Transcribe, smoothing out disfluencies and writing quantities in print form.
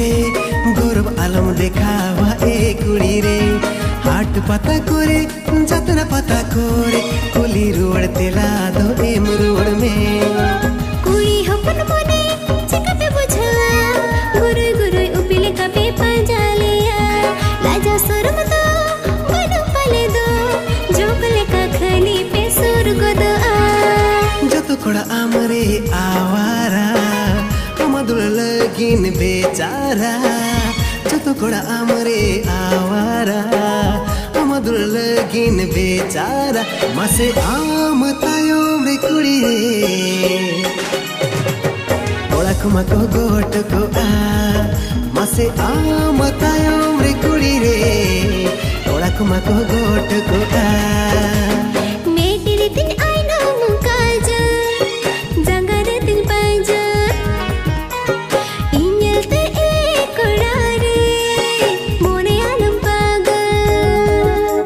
रे गौरव आलम देखावा ए कुड़ी रे हाट पता कोरे जतना पता कोरे कुली रोड तेला दो एम रोड में कुड़ी हपन मोने चिकते बुझला गुरु गुरु उपिले कपे पंजालिया लाजा सुरम तो बन पले दो जोकले का खनी पे सुर गोदो जतो कोड़ा आमरे आवारा मधुर लगिन बेचारा जतो कोड़ा आमरे आवारा मधुर लगिन बेचारा मसे आम तायो रे कुड़ी रे ओड़ा कुमा को गोट को आ मसे आम तायो रे कुड़ी रे ओड़ा कुमा को गोट को आ